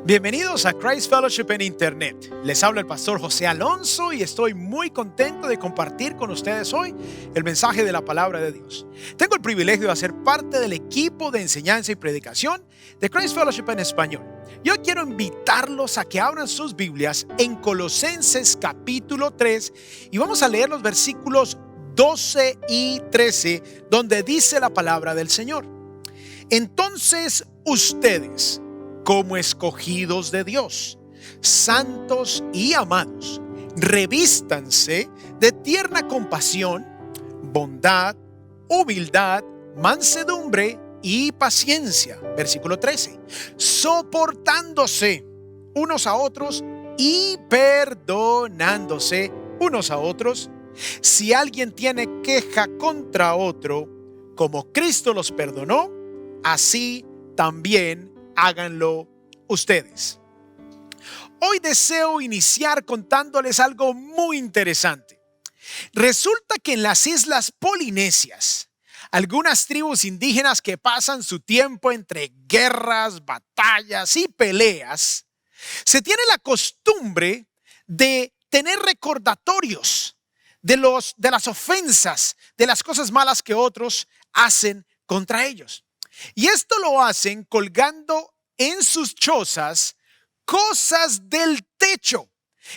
Bienvenidos a Christ Fellowship en Internet. Les habla el pastor José Alonso y estoy muy contento de compartir con ustedes hoy el mensaje de la palabra de Dios. Tengo el privilegio de ser parte del equipo de enseñanza y predicación de Christ Fellowship en español. Yo quiero invitarlos a que abran sus Biblias en Colosenses capítulo 3 y vamos a leer los versículos 12 y 13 donde dice la palabra del Señor. Entonces ustedes, como escogidos de Dios, santos y amados, revístanse de tierna compasión, bondad, humildad, mansedumbre y paciencia. Versículo 13. Soportándose unos a otros y perdonándose unos a otros. Si alguien tiene queja contra otro, como Cristo los perdonó, así también háganlo ustedes. Hoy deseo iniciar contándoles algo muy interesante. Resulta que en las islas polinesias, algunas tribus indígenas que pasan su tiempo entre guerras, batallas y peleas, se tiene la costumbre de tener recordatorios de las ofensas, de las cosas malas que otros hacen contra ellos. Y esto lo hacen colgando en sus chozas cosas del techo.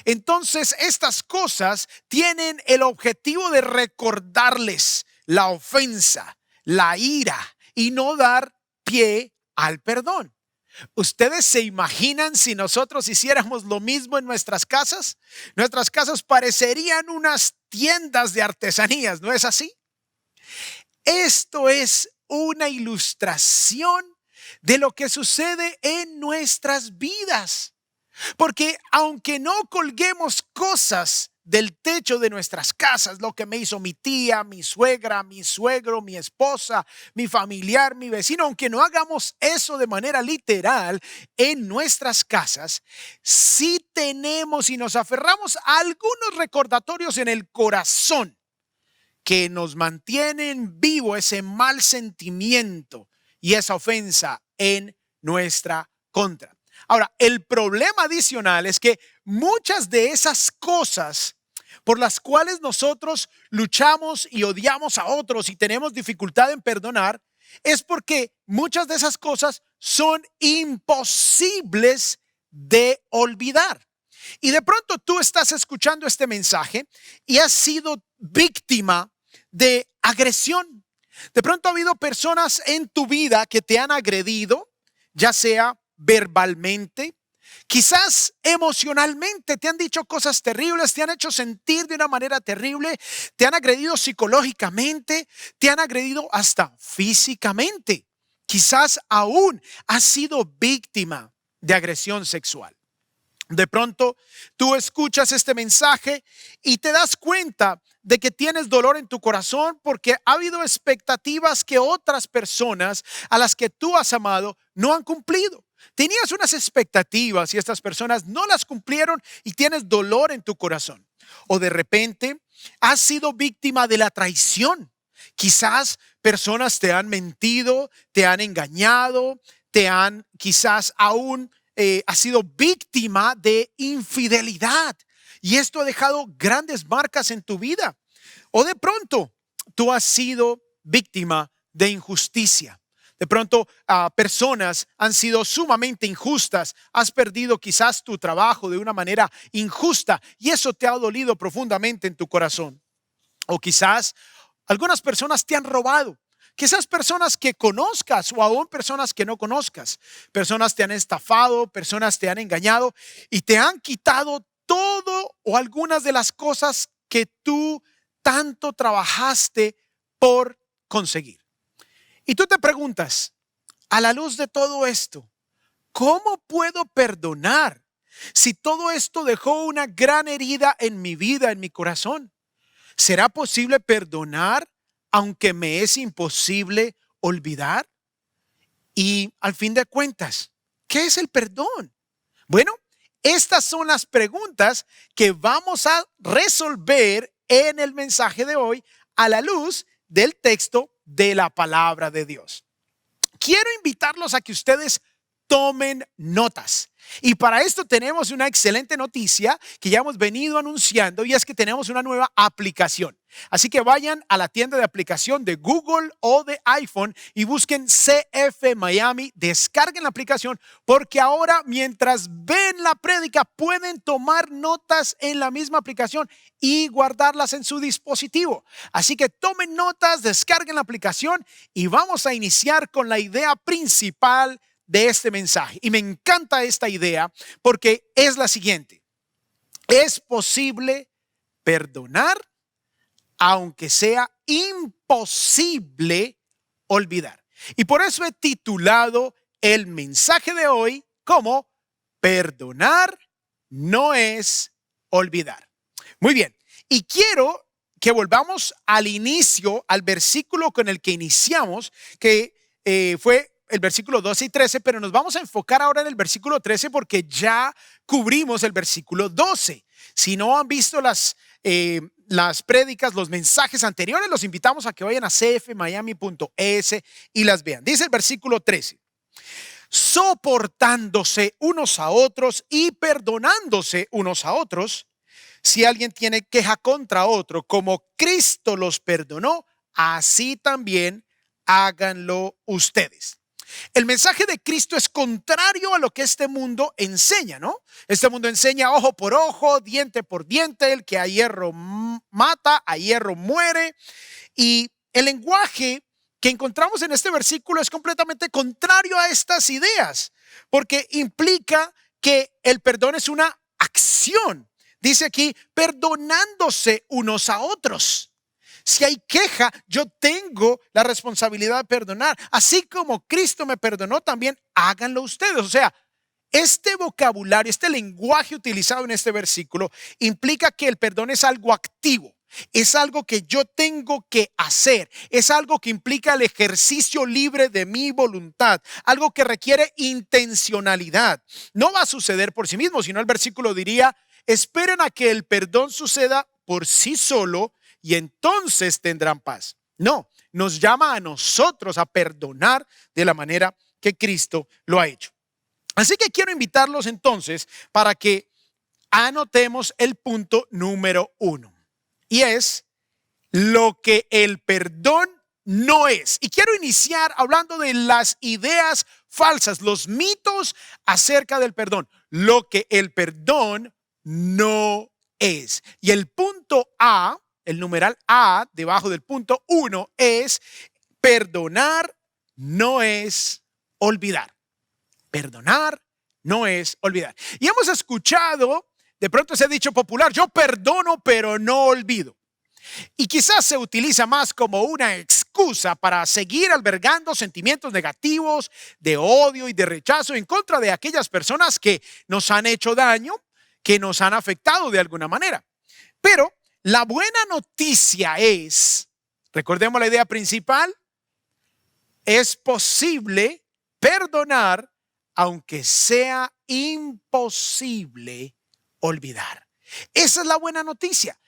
Entonces estas cosas tienen el objetivo de recordarles la ofensa, la ira y no dar pie al perdón. ¿Ustedes se imaginan si nosotros hiciéramos lo mismo en nuestras casas? Nuestras casas parecerían unas tiendas de artesanías, ¿no es así? Esto es una ilustración de lo que sucede en nuestras vidas. Porque aunque no colguemos cosas del techo de nuestras casas, lo que me hizo mi tía, mi suegra, mi suegro, mi esposa, mi familiar, mi vecino, aunque no hagamos eso de manera literal en nuestras casas, sí tenemos y nos aferramos a algunos recordatorios en el corazón que nos mantienen vivo ese mal sentimiento y esa ofensa en nuestra contra. Ahora, el problema adicional es que muchas de esas cosas por las cuales nosotros luchamos y odiamos a otros y tenemos dificultad en perdonar, es porque muchas de esas cosas son imposibles de olvidar. Y de pronto tú estás escuchando este mensaje y has sido víctima de agresión. De pronto ha habido personas en tu vida que te han agredido, ya sea verbalmente, quizás emocionalmente, te han dicho cosas terribles, te han hecho sentir de una manera terrible, te han agredido psicológicamente, te han agredido hasta físicamente. Quizás aún has sido víctima de agresión sexual. De pronto tú escuchas este mensaje y te das cuenta de que tienes dolor en tu corazón porque ha habido expectativas que otras personas a las que tú has amado no han cumplido. Tenías unas expectativas y estas personas no las cumplieron y tienes dolor en tu corazón. O de repente has sido víctima de la traición. Quizás personas te han mentido, te han engañado, quizás aún has sido víctima de infidelidad. Y esto ha dejado grandes marcas en tu vida. O de pronto tú has sido víctima de injusticia. De pronto personas han sido sumamente injustas. Has perdido quizás tu trabajo de una manera injusta y eso te ha dolido profundamente en tu corazón. O quizás algunas personas te han robado. Quizás personas que conozcas o aún personas que no conozcas. Personas te han estafado, personas te han engañado y te han quitado todo o algunas de las cosas que tú tanto trabajaste por conseguir. Y tú te preguntas, a la luz de todo esto, ¿cómo puedo perdonar si todo esto dejó una gran herida en mi vida, en mi corazón? ¿Será posible perdonar aunque me es imposible olvidar? Y al fin de cuentas, ¿qué es el perdón? Bueno, estas son las preguntas que vamos a resolver en el mensaje de hoy a la luz del texto de la palabra de Dios. Quiero invitarlos a que ustedes tomen notas. Y para esto tenemos una excelente noticia que ya hemos venido anunciando, y es que tenemos una nueva aplicación. Así que vayan a la tienda de aplicación de Google o de iPhone y busquen CF Miami, descarguen la aplicación, porque ahora mientras ven la prédica pueden tomar notas en la misma aplicación y guardarlas en su dispositivo. Así que tomen notas, descarguen la aplicación y vamos a iniciar con la idea principal de este mensaje. Y me encanta esta idea porque es la siguiente: es posible perdonar aunque sea imposible olvidar. Y por eso he titulado el mensaje de hoy como perdonar no es olvidar. Muy bien, y quiero que volvamos al inicio, al versículo con el que iniciamos, que fue el versículo 12 y 13, pero nos vamos a enfocar ahora en el versículo 13 porque ya cubrimos el versículo 12. Si no han visto las prédicas, los mensajes anteriores, los invitamos a que vayan a cfmiami.es y las vean. Dice el versículo 13: soportándose unos a otros y perdonándose unos a otros, si alguien tiene queja contra otro, como Cristo los perdonó, así también háganlo ustedes. El mensaje de Cristo es contrario a lo que este mundo enseña, ¿no? Este mundo enseña ojo por ojo, diente por diente, el que a hierro mata, a hierro muere. Y el lenguaje que encontramos en este versículo es completamente contrario a estas ideas, porque implica que el perdón es una acción. Dice aquí, perdonándose unos a otros. Si hay queja, yo tengo la responsabilidad de perdonar. Así como Cristo me perdonó, también háganlo ustedes. O sea, este vocabulario, este lenguaje utilizado en este versículo implica que el perdón es algo activo. Es algo que yo tengo que hacer. Es algo que implica el ejercicio libre de mi voluntad. Algo que requiere intencionalidad. No va a suceder por sí mismo, sino el versículo diría, esperen a que el perdón suceda por sí solo y entonces tendrán paz. No, nos llama a nosotros a perdonar de la manera que Cristo lo ha hecho. Así que quiero invitarlos entonces para que anotemos el punto número 1. Y es lo que el perdón no es. Y quiero iniciar hablando de las ideas falsas, los mitos acerca del perdón. Lo que el perdón no es. Y el punto A, el numeral A, debajo del punto 1, es perdonar no es olvidar. Perdonar no es olvidar. Y hemos escuchado de pronto ese dicho popular, yo perdono pero no olvido. Y quizás se utiliza más como una excusa para seguir albergando sentimientos negativos de odio y de rechazo en contra de aquellas personas que nos han hecho daño, que nos han afectado de alguna manera. Pero la buena noticia es, recordemos la idea principal, es posible perdonar aunque sea imposible olvidar. Esa es la buena noticia.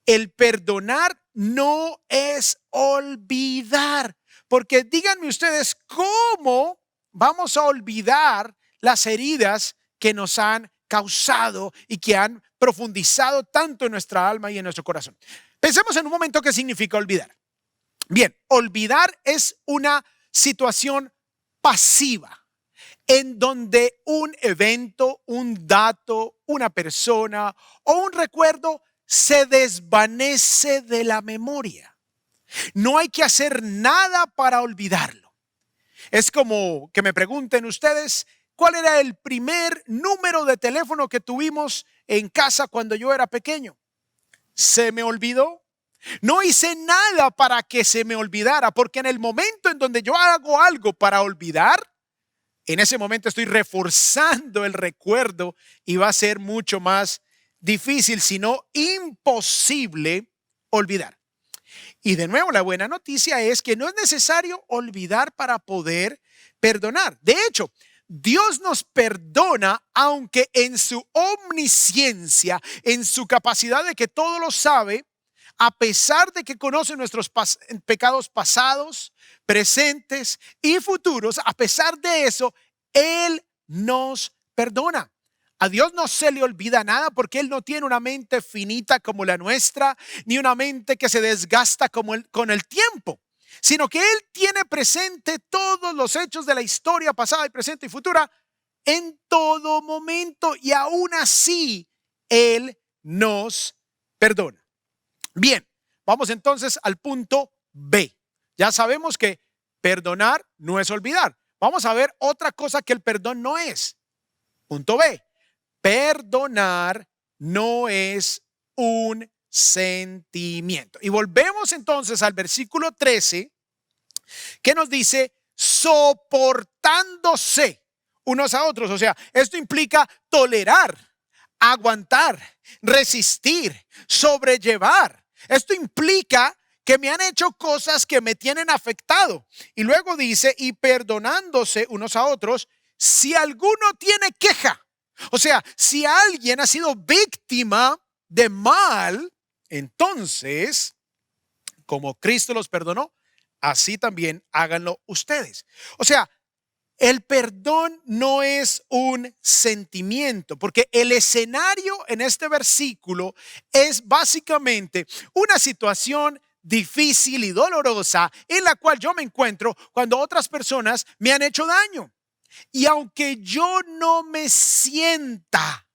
El perdonar no es olvidar, porque díganme ustedes, ¿cómo vamos a olvidar las heridas que nos han causado y que han profundizado tanto en nuestra alma y en nuestro corazón? Pensemos en un momento qué significa olvidar. Bien, olvidar es una situación pasiva en donde un evento, un dato, una persona o un recuerdo se desvanece de la memoria. No hay que hacer nada para olvidarlo. Es como que me pregunten ustedes, ¿cuál era el primer número de teléfono que tuvimos en casa cuando yo era pequeño? ¿Se me olvidó? No hice nada para que se me olvidara, porque en el momento en donde yo hago algo para olvidar, en ese momento estoy reforzando el recuerdo y va a ser mucho más difícil, si no imposible, olvidar. Y de nuevo, la buena noticia es que no es necesario olvidar para poder perdonar. De hecho, Dios nos perdona aunque en su omnisciencia, en su capacidad de que todo lo sabe, a pesar de que conoce nuestros pecados pasados, presentes y futuros, a pesar de eso, Él nos perdona. A Dios no se le olvida nada porque Él no tiene una mente finita como la nuestra, ni una mente que se desgasta con el tiempo, sino que Él tiene presente todos los hechos de la historia pasada y presente y futura en todo momento, y aún así Él nos perdona. Bien, vamos entonces al punto B. Ya sabemos que perdonar no es olvidar. Vamos a ver otra cosa que el perdón no es. Punto B. Perdonar no es un sentimiento. Y volvemos entonces al versículo 13, que nos dice soportándose unos a otros. O sea, esto implica tolerar, aguantar, resistir, sobrellevar. Esto implica que me han hecho cosas que me tienen afectado. Y luego dice, y perdonándose unos a otros, si alguno tiene queja. O sea, si alguien ha sido víctima de mal, entonces, como Cristo los perdonó, así también háganlo ustedes. O sea, el perdón no es un sentimiento, porque el escenario en este versículo es básicamente una situación difícil y dolorosa en la cual yo me encuentro cuando otras personas me han hecho daño. Y aunque yo no me sienta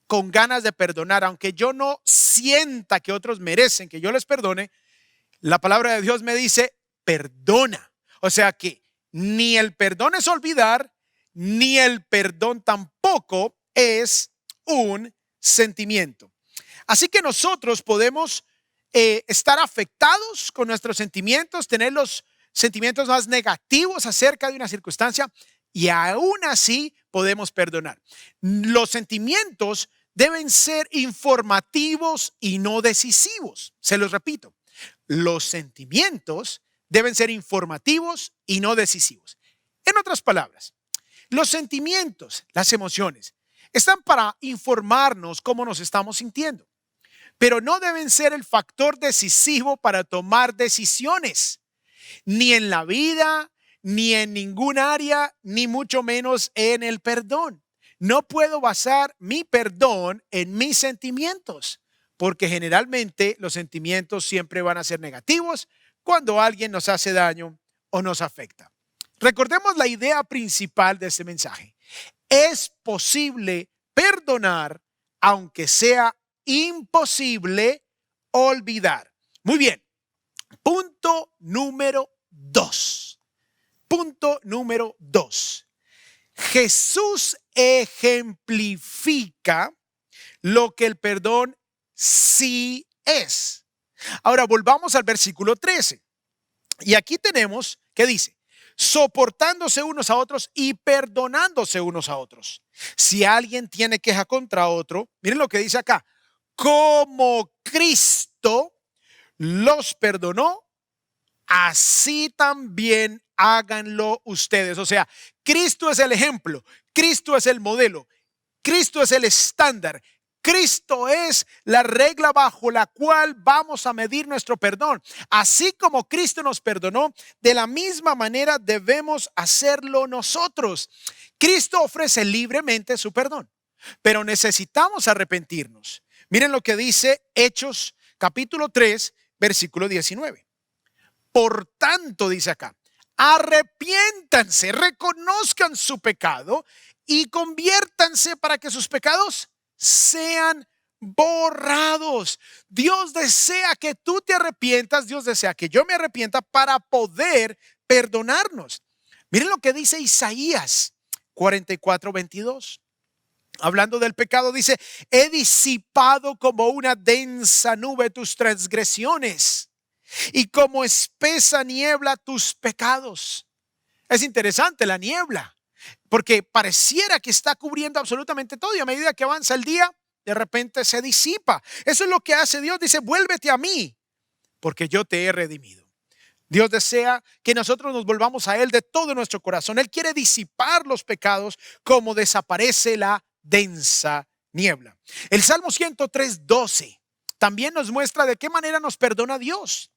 con ganas de perdonar, aunque yo no sienta que otros merecen que yo les perdone, la palabra de Dios me dice, perdona. O sea que ni el perdón es olvidar, ni el perdón tampoco es un sentimiento. Así que nosotros podemos estar afectados con nuestros sentimientos, tener los sentimientos más negativos acerca de una circunstancia, y aún así podemos perdonar. Los sentimientos deben ser informativos y no decisivos. Se los repito, los sentimientos deben ser informativos y no decisivos. En otras palabras, los sentimientos, las emociones, están para informarnos cómo nos estamos sintiendo, pero no deben ser el factor decisivo para tomar decisiones, ni en la vida, ni en ningún área, ni mucho menos en el perdón. No puedo basar mi perdón en mis sentimientos, porque generalmente los sentimientos siempre van a ser negativos cuando alguien nos hace daño o nos afecta. Recordemos la idea principal de este mensaje. Es posible perdonar aunque sea imposible olvidar. Muy bien. Punto número 2. Punto número 2. Jesús ejemplifica lo que el perdón sí es. Ahora volvamos al versículo 13. Y aquí tenemos que dice, soportándose unos a otros y perdonándose unos a otros. Si alguien tiene queja contra otro, miren lo que dice acá, como Cristo los perdonó, así también háganlo ustedes. O sea, Cristo es el ejemplo, Cristo es el modelo, Cristo es el estándar, Cristo es la regla bajo la cual vamos a medir nuestro perdón. Así como Cristo nos perdonó, de la misma manera debemos hacerlo nosotros. Cristo ofrece libremente su perdón, pero necesitamos arrepentirnos. Miren lo que dice Hechos capítulo 3, versículo 19. Por tanto, dice acá, arrepiéntanse, reconozcan su pecado y conviértanse para que sus pecados sean borrados. Dios desea que tú te arrepientas, Dios desea que yo me arrepienta para poder perdonarnos. Miren lo que dice Isaías 44:22. Hablando del pecado, dice, he disipado como una densa nube tus transgresiones y como espesa niebla tus pecados. Es interesante la niebla, porque pareciera que está cubriendo absolutamente todo y a medida que avanza el día, de repente se disipa. Eso es lo que hace Dios. Dice, vuélvete a mí, porque yo te he redimido. Dios desea que nosotros nos volvamos a Él de todo nuestro corazón. Él quiere disipar los pecados como desaparece la densa niebla. El Salmo 103:12 también nos muestra de qué manera nos perdona Dios.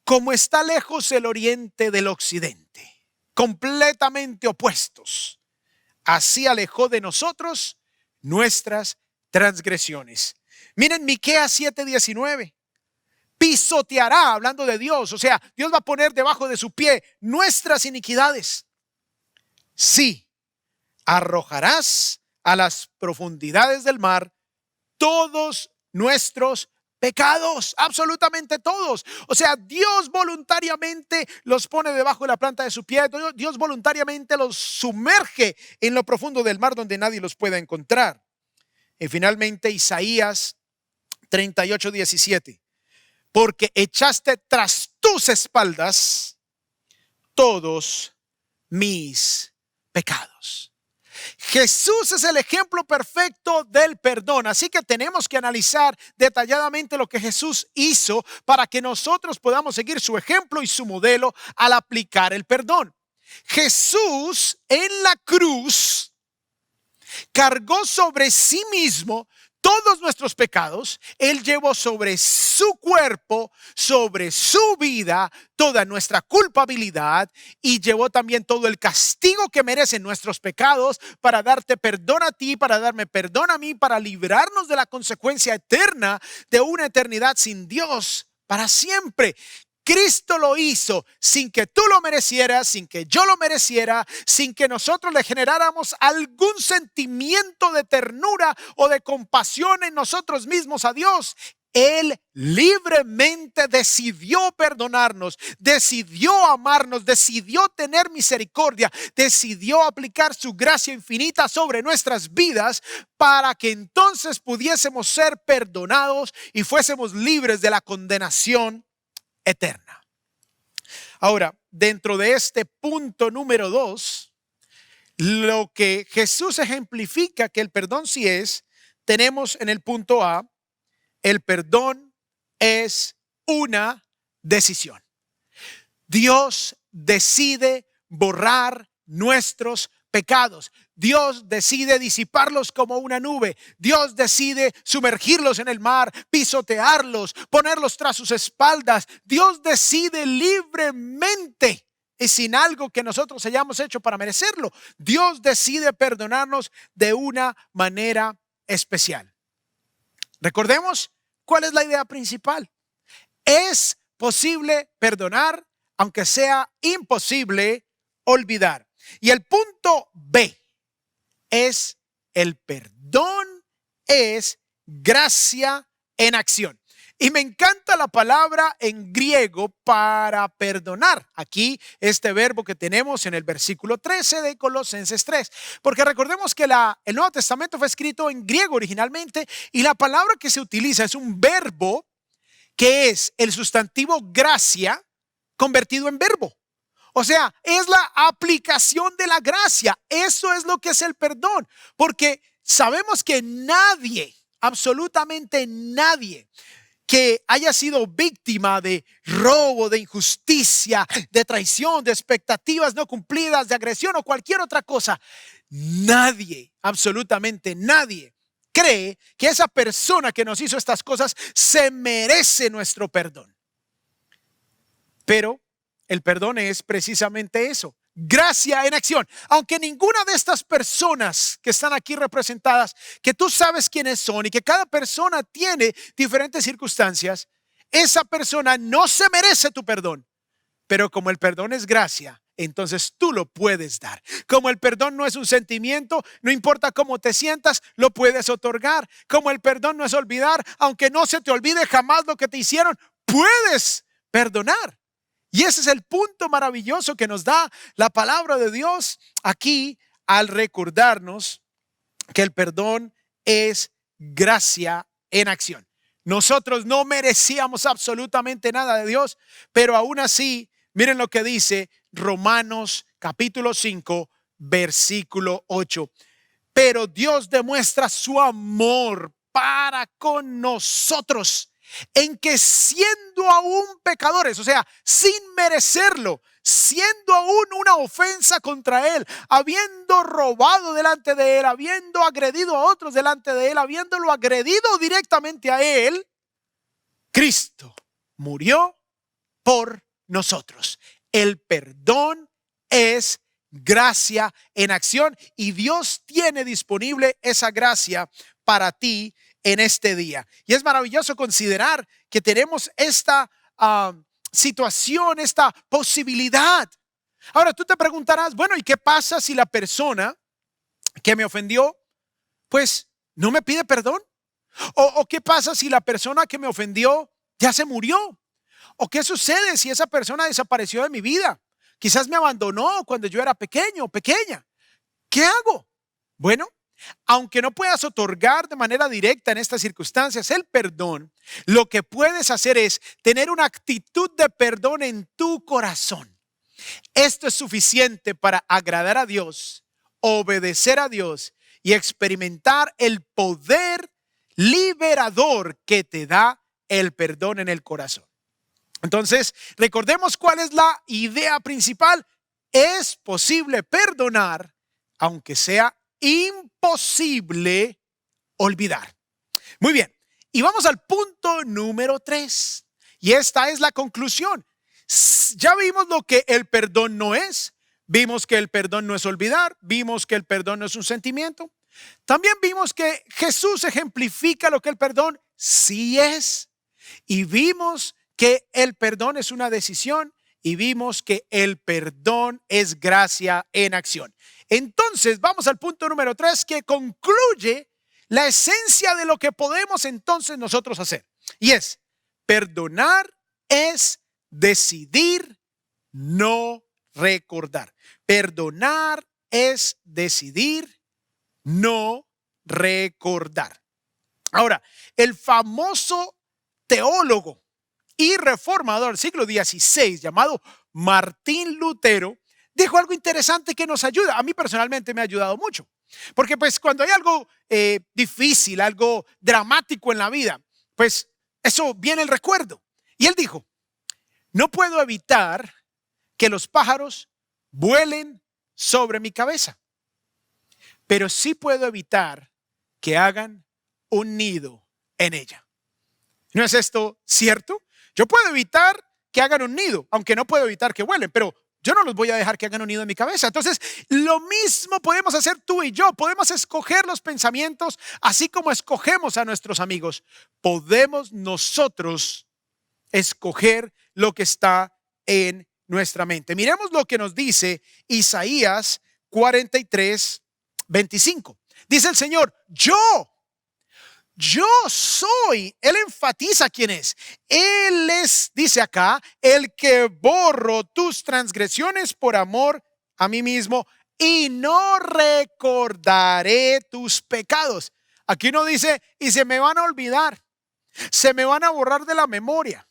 Como está lejos el oriente del occidente, completamente opuestos. así alejó de nosotros nuestras transgresiones. Miren Miqueas 7:19. Pisoteará, hablando de Dios, o sea, Dios va a poner debajo de su pie nuestras iniquidades. Sí, arrojarás a las profundidades del mar todos nuestros pecados, absolutamente todos. O sea, Dios voluntariamente los pone debajo de la planta de su pie. Dios voluntariamente los sumerge en lo profundo del mar donde nadie los pueda encontrar. Y finalmente Isaías 38:17. Porque echaste tras tus espaldas todos mis pecados. Jesús es el ejemplo perfecto del perdón, así que tenemos que analizar detalladamente lo que Jesús hizo para que nosotros podamos seguir su ejemplo y su modelo al aplicar el perdón. Jesús en la cruz cargó sobre sí mismo todos nuestros pecados. Él llevó sobre su cuerpo, sobre su vida, toda nuestra culpabilidad y llevó también todo el castigo que merecen nuestros pecados para darte perdón a ti, para darme perdón a mí, para librarnos de la consecuencia eterna de una eternidad sin Dios para siempre. Cristo lo hizo sin que tú lo merecieras, sin que yo lo mereciera, sin que nosotros le generáramos algún sentimiento de ternura o de compasión en nosotros mismos a Dios. Él libremente decidió perdonarnos, decidió amarnos, decidió tener misericordia, decidió aplicar su gracia infinita sobre nuestras vidas para que entonces pudiésemos ser perdonados y fuésemos libres de la condenación eterna. Ahora, dentro de este punto número 2, lo que Jesús ejemplifica que el perdón sí es, tenemos en el punto A, el perdón es una decisión. Dios decide borrar nuestros pecados. Dios decide disiparlos como una nube. Dios decide sumergirlos en el mar, pisotearlos, ponerlos tras sus espaldas. Dios decide libremente y sin algo que nosotros hayamos hecho para merecerlo. Dios decide perdonarnos de una manera especial. Recordemos cuál es la idea principal. Es posible perdonar, aunque sea imposible olvidar. Y el punto B es el perdón es gracia en acción. Y me encanta la palabra en griego para perdonar. Aquí este verbo que tenemos en el versículo 13 de Colosenses 3. Porque recordemos que el Nuevo Testamento fue escrito en griego originalmente y la palabra que se utiliza es un verbo que es el sustantivo gracia convertido en verbo. O sea, es la aplicación de la gracia. Eso es lo que es el perdón. Porque sabemos que nadie, absolutamente nadie, que haya sido víctima de robo, de injusticia, de traición, de expectativas no cumplidas, de agresión o cualquier otra cosa, nadie, absolutamente nadie, cree que esa persona que nos hizo estas cosas se merece nuestro perdón. Pero el perdón es precisamente eso, gracia en acción. Aunque ninguna de estas personas que están aquí representadas, que tú sabes quiénes son y que cada persona tiene diferentes circunstancias, esa persona no se merece tu perdón. Pero como el perdón es gracia, entonces tú lo puedes dar. Como el perdón no es un sentimiento, no importa cómo te sientas, lo puedes otorgar. Como el perdón no es olvidar, aunque no se te olvide jamás lo que te hicieron, puedes perdonar. Y ese es el punto maravilloso que nos da la palabra de Dios aquí al recordarnos que el perdón es gracia en acción. Nosotros no merecíamos absolutamente nada de Dios, pero aún así, miren lo que dice Romanos capítulo 5, versículo 8. Pero Dios demuestra su amor para con nosotros en que siendo aún pecadores, o sea, sin merecerlo, siendo aún una ofensa contra Él, habiendo robado delante de Él, habiendo agredido a otros delante de Él, habiéndolo agredido directamente a Él, Cristo murió por nosotros. El perdón es gracia en acción, y Dios tiene disponible esa gracia para ti en este día. Y es maravilloso considerar que tenemos esta situación, esta posibilidad. Ahora tú te preguntarás, bueno, ¿y qué pasa si la persona que me ofendió, pues no me pide perdón? ¿O qué pasa si la persona que me ofendió ya se murió? ¿O qué sucede si esa persona desapareció de mi vida? Quizás me abandonó cuando yo era pequeño o pequeña. ¿Qué hago? Bueno, aunque no puedas otorgar de manera directa en estas circunstancias el perdón, lo que puedes hacer es tener una actitud de perdón en tu corazón. Esto es suficiente para agradar a Dios, obedecer a Dios y experimentar el poder liberador que te da el perdón en el corazón. Entonces, recordemos cuál es la idea principal. Es posible perdonar, aunque sea imposible olvidar. Muy bien, y vamos al punto número 3. Y esta es la conclusión. Ya vimos lo que el perdón no es. Vimos que el perdón no es olvidar. Vimos que el perdón no es un sentimiento. También vimos que Jesús ejemplifica lo que el perdón sí es. Y vimos que el perdón es una decisión. Y vimos que el perdón es gracia en acción. Entonces vamos al punto número 3, que concluye la esencia de lo que podemos entonces nosotros hacer. Y es, perdonar es decidir no recordar. Perdonar es decidir no recordar. Ahora, el famoso teólogo y reformador del siglo XVI llamado Martín Lutero dijo algo interesante que nos ayuda. A mí personalmente me ha ayudado mucho. Porque pues cuando hay algo difícil, algo dramático en la vida, pues eso viene el recuerdo. Y él dijo, no puedo evitar que los pájaros vuelen sobre mi cabeza, pero sí puedo evitar que hagan un nido en ella. ¿No es esto cierto? Yo puedo evitar que hagan un nido, aunque no puedo evitar que vuelen, pero yo no los voy a dejar que hagan un nido en mi cabeza. Entonces, lo mismo podemos hacer tú y yo. Podemos escoger los pensamientos, así como escogemos a nuestros amigos. Podemos nosotros escoger lo que está en nuestra mente. Miremos lo que nos dice Isaías 43:25. Dice el Señor, yo soy. Él enfatiza quién es. Él es, dice acá, el que borro tus transgresiones por amor a mí mismo y no recordaré tus pecados. Aquí no dice, y se me van a olvidar, se me van a borrar de la memoria.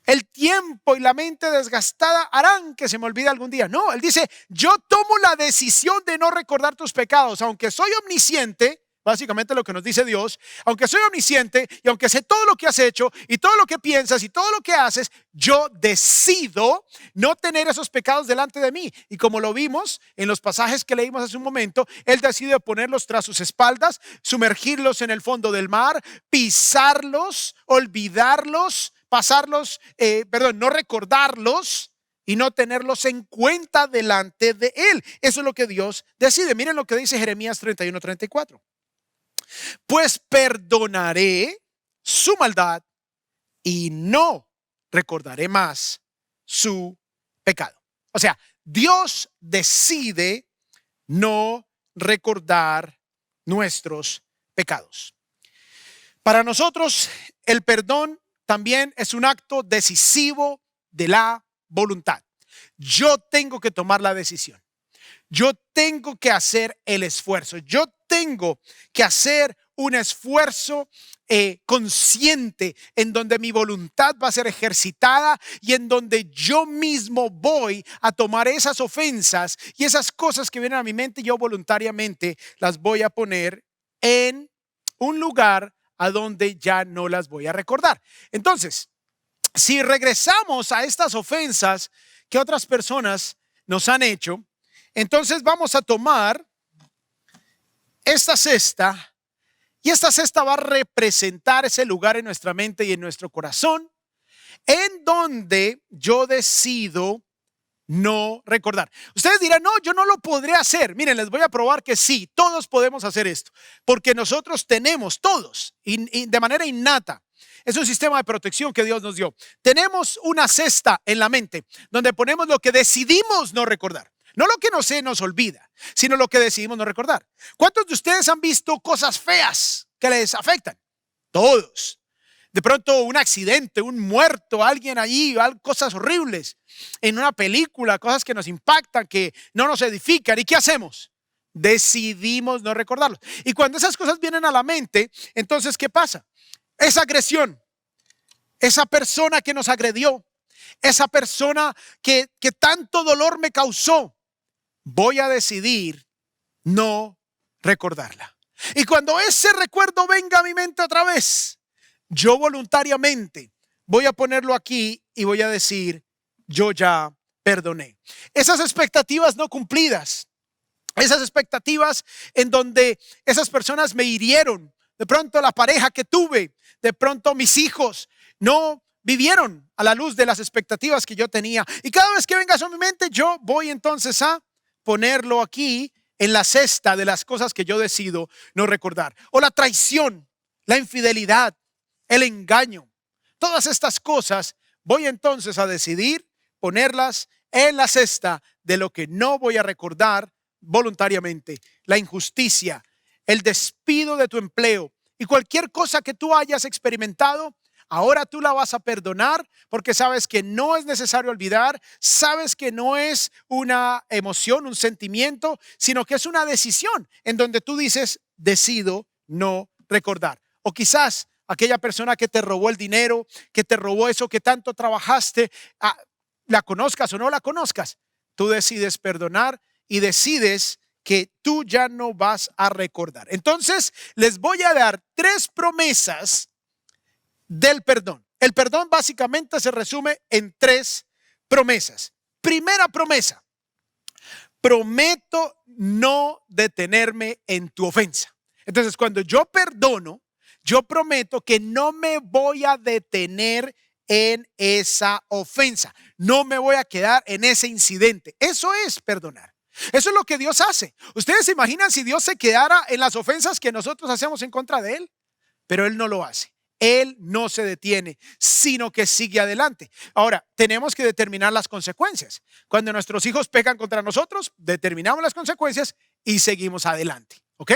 El tiempo y la mente desgastada harán que se me olvide algún día. No, él dice, yo tomo la decisión de no recordar tus pecados, aunque soy omnisciente. Básicamente lo que nos dice Dios, aunque soy omnisciente y aunque sé todo lo que has hecho y todo lo que piensas y todo lo que haces, yo decido no tener esos pecados delante de mí. Y como lo vimos en los pasajes que leímos hace un momento, Él decide ponerlos tras sus espaldas, sumergirlos en el fondo del mar, pisarlos, olvidarlos, no recordarlos y no tenerlos en cuenta delante de Él. Eso es lo que Dios decide. Miren lo que dice Jeremías 31:34. Pues perdonaré su maldad y no recordaré más su pecado. O sea, Dios decide no recordar nuestros pecados. Para nosotros, el perdón también es un acto decisivo de la voluntad. Yo tengo que tomar la decisión. Yo tengo que hacer el esfuerzo. Yo tengo que hacer un esfuerzo consciente en donde mi voluntad va a ser ejercitada y en donde yo mismo voy a tomar esas ofensas y esas cosas que vienen a mi mente, yo voluntariamente las voy a poner en un lugar a donde ya no las voy a recordar. Entonces, si regresamos a estas ofensas que otras personas nos han hecho, entonces vamos a tomar esta cesta y esta cesta va a representar ese lugar en nuestra mente y en nuestro corazón en donde yo decido no recordar. Ustedes dirán, no, yo no lo podré hacer. Miren, les voy a probar que sí, todos podemos hacer esto, porque nosotros tenemos todos, y de manera innata. Es un sistema de protección que Dios nos dio. Tenemos una cesta en la mente donde ponemos lo que decidimos no recordar. No lo que no se nos olvida, sino lo que decidimos no recordar. ¿Cuántos de ustedes han visto cosas feas que les afectan? Todos. De pronto un accidente, un muerto, alguien allí, cosas horribles en una película, cosas que nos impactan, que no nos edifican. ¿Y qué hacemos? Decidimos no recordarlos. Y cuando esas cosas vienen a la mente, entonces, ¿qué pasa? Esa agresión, esa persona que nos agredió, esa persona que tanto dolor me causó, voy a decidir no recordarla. Y cuando ese recuerdo venga a mi mente otra vez, yo voluntariamente voy a ponerlo aquí y voy a decir, yo ya perdoné. Esas expectativas no cumplidas, esas expectativas en donde esas personas me hirieron, de pronto la pareja que tuve, de pronto mis hijos no vivieron a la luz de las expectativas que yo tenía. Y cada vez que venga eso a mi mente, yo voy entonces a ponerlo aquí en la cesta de las cosas que yo decido no recordar. O la traición, la infidelidad, el engaño. Todas estas cosas voy entonces a decidir ponerlas en la cesta de lo que no voy a recordar voluntariamente. La injusticia, el despido de tu empleo y cualquier cosa que tú hayas experimentado, ahora tú la vas a perdonar porque sabes que no es necesario olvidar, sabes que no es una emoción, un sentimiento, sino que es una decisión en donde tú dices, decido no recordar. O quizás aquella persona que te robó el dinero, que te robó eso que tanto trabajaste, la conozcas o no la conozcas, tú decides perdonar y decides que tú ya no vas a recordar. Entonces, les voy a dar 3 promesas del perdón. El perdón básicamente se resume en 3 promesas. Primera promesa: prometo no detenerme en tu ofensa. Entonces, cuando yo perdono, yo prometo que no me voy a detener en esa ofensa. No me voy a quedar en ese incidente. Eso es perdonar. Eso es lo que Dios hace. ¿Ustedes se imaginan si Dios se quedara en las ofensas que nosotros hacemos en contra de Él? Pero Él no lo hace. Él no se detiene, sino que sigue adelante. Ahora, tenemos que determinar las consecuencias. Cuando nuestros hijos pecan contra nosotros, determinamos las consecuencias y seguimos adelante. ¿Ok?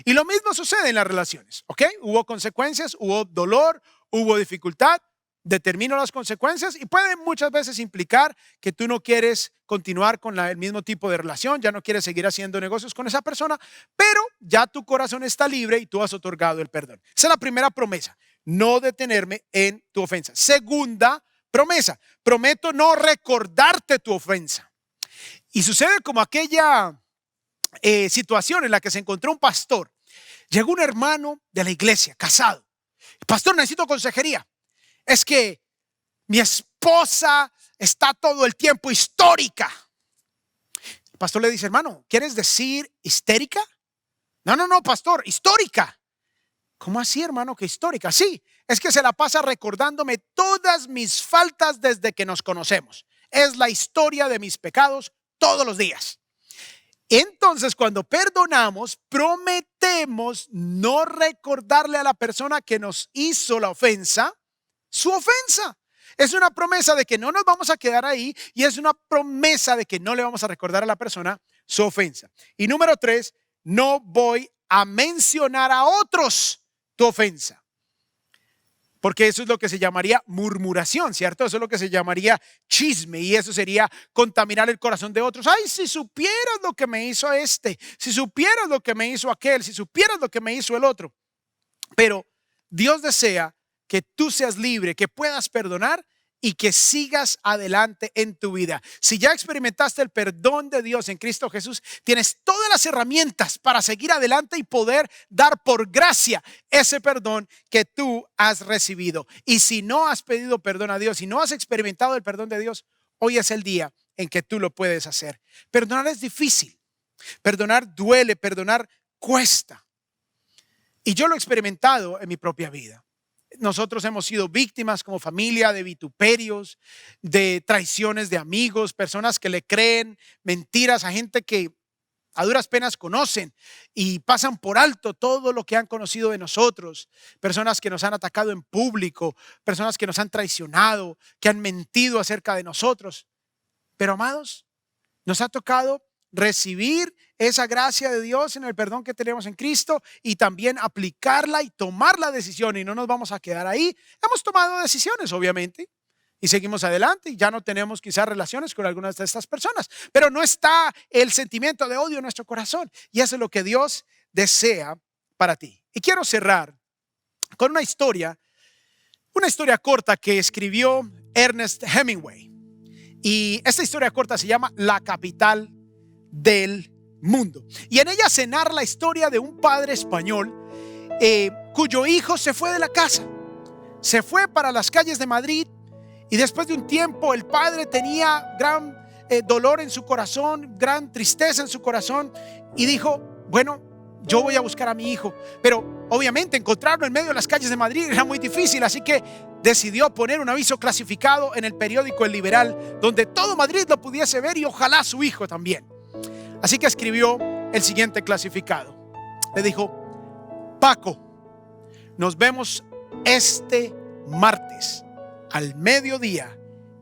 Y lo mismo sucede en las relaciones. ¿Ok? Hubo consecuencias, hubo dolor, hubo dificultad. Determino las consecuencias y puede muchas veces implicar que tú no quieres continuar con el mismo tipo de relación, ya no quieres seguir haciendo negocios con esa persona, pero ya tu corazón está libre y tú has otorgado el perdón. Esa es la primera promesa, no detenerme en tu ofensa. Segunda promesa, prometo no recordarte tu ofensa. Y sucede como aquella situación en la que se encontró un pastor. Llegó un hermano de la iglesia, casado. Pastor, necesito consejería. Es que mi esposa está todo el tiempo histérica. El pastor le dice, hermano, ¿quieres decir histérica? No, pastor, histórica. ¿Cómo así, hermano, que histórica? Sí, es que se la pasa recordándome todas mis faltas desde que nos conocemos. Es la historia de mis pecados todos los días. Entonces, cuando perdonamos, prometemos no recordarle a la persona que nos hizo la ofensa su ofensa. Es una promesa de que no nos vamos a quedar ahí y es una promesa de que no le vamos a recordar a la persona su ofensa. Y número 3, no voy a mencionar a otros tu ofensa. Porque eso es lo que se llamaría murmuración, ¿cierto? Eso es lo que se llamaría chisme y eso sería contaminar el corazón de otros. Ay, si supieras lo que me hizo este, si supieras lo que me hizo aquel, si supieras lo que me hizo el otro. Pero Dios desea que tú seas libre, que puedas perdonar y que sigas adelante en tu vida. Si ya experimentaste el perdón de Dios en Cristo Jesús, tienes todas las herramientas para seguir adelante y poder dar por gracia ese perdón que tú has recibido. Y si no has pedido perdón a Dios, si no has experimentado el perdón de Dios, hoy es el día en que tú lo puedes hacer. Perdonar es difícil, perdonar duele, perdonar cuesta. Y yo lo he experimentado en mi propia vida. nosotros hemos sido víctimas como familia de vituperios, de traiciones de amigos, personas que le creen mentiras a gente que a duras penas conocen y pasan por alto todo lo que han conocido de nosotros. Personas que nos han atacado en público, personas que nos han traicionado, que han mentido acerca de nosotros. Pero amados, nos ha tocado recibir esa gracia de Dios en el perdón que tenemos en Cristo y también aplicarla y tomar la decisión, y no nos vamos a quedar ahí. Hemos tomado decisiones, obviamente, y seguimos adelante y ya no tenemos quizás relaciones con algunas de estas personas, pero no está el sentimiento de odio en nuestro corazón, y eso es lo que Dios desea para ti. Y quiero cerrar con una historia corta que escribió Ernest Hemingway, y esta historia corta se llama La capital del mundo, y en ella se narra la historia de un padre español cuyo hijo se fue de la casa, se fue para las calles de Madrid. Y después de un tiempo el padre tenía gran dolor en su corazón, gran tristeza en su corazón, y dijo, bueno, yo voy a buscar a mi hijo. Pero obviamente encontrarlo en medio de las calles de Madrid era muy difícil, así que decidió poner un aviso clasificado en el periódico El Liberal, donde todo Madrid lo pudiese ver y ojalá su hijo también. Así que escribió el siguiente clasificado. Le dijo, Paco, nos vemos este martes al mediodía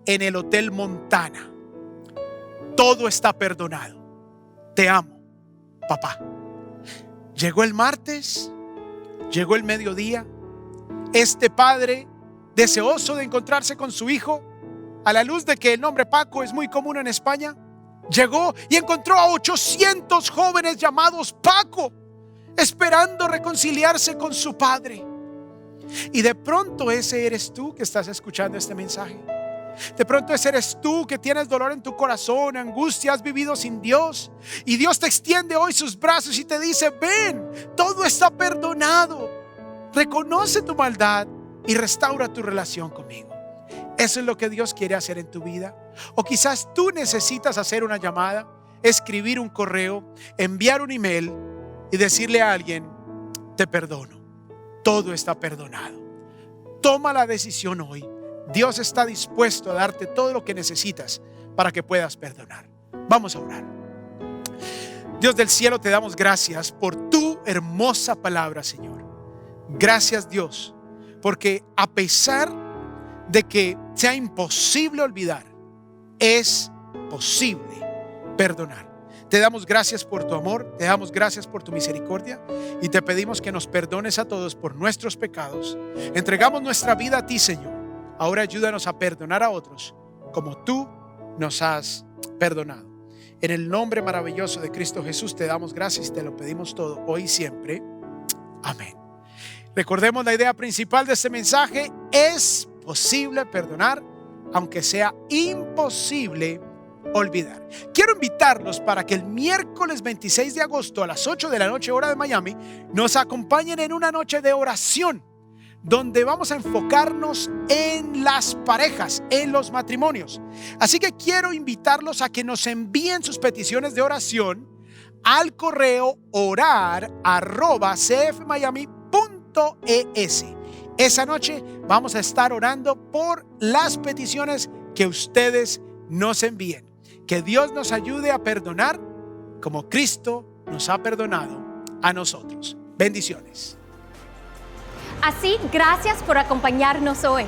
en el Hotel Montana. Todo está perdonado. Te amo, papá. Llegó el martes, llegó el mediodía. Este padre, deseoso de encontrarse con su hijo, a la luz de que el nombre Paco es muy común en España, llegó y encontró a 800 jóvenes llamados Paco, esperando reconciliarse con su padre. Y de pronto ese eres tú que estás escuchando este mensaje. De pronto ese eres tú que tienes dolor en tu corazón, angustia, has vivido sin Dios, y Dios te extiende hoy sus brazos y te dice, ven, todo está perdonado. Reconoce tu maldad y restaura tu relación conmigo. Eso es lo que Dios quiere hacer en tu vida. O quizás tú necesitas hacer una llamada, escribir un correo, enviar un email y decirle a alguien, te perdono. Todo está perdonado. Toma la decisión hoy. Dios está dispuesto a darte todo lo que necesitas para que puedas perdonar. Vamos a orar. Dios del cielo, te damos gracias por tu hermosa palabra, Señor. Gracias, Dios, porque a pesar de que sea imposible olvidar, es posible perdonar. Te damos gracias por tu amor, te damos gracias por tu misericordia y te pedimos que nos perdones a todos por nuestros pecados. Entregamos nuestra vida a ti, Señor. Ahora ayúdanos a perdonar a otros como tú nos has perdonado. En el nombre maravilloso de Cristo Jesús te damos gracias y te lo pedimos todo hoy y siempre. Amén. Recordemos la idea principal de este mensaje: es posible perdonar, aunque sea imposible olvidar. Quiero invitarlos para que el miércoles 26 de agosto a las 8 de la noche, hora de Miami, nos acompañen en una noche de oración, donde vamos a enfocarnos en las parejas, en los matrimonios. Así que quiero invitarlos a que nos envíen sus peticiones de oración al correo orar@cfmiami.es. Esa noche vamos a estar orando por las peticiones que ustedes nos envíen. Que Dios nos ayude a perdonar como Cristo nos ha perdonado a nosotros. Bendiciones. Así, gracias por acompañarnos hoy.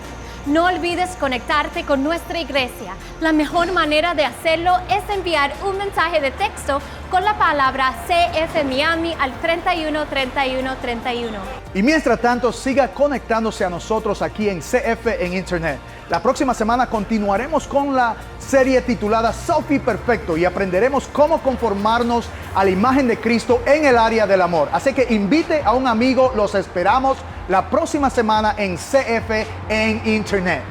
No olvides conectarte con nuestra iglesia. La mejor manera de hacerlo es enviar un mensaje de texto con la palabra CF Miami al 313131. Y mientras tanto, siga conectándose a nosotros aquí en CF en Internet. La próxima semana continuaremos con la serie titulada Selfie Perfecto y aprenderemos cómo conformarnos a la imagen de Cristo en el área del amor. Así que invite a un amigo, los esperamos la próxima semana en CF en Internet.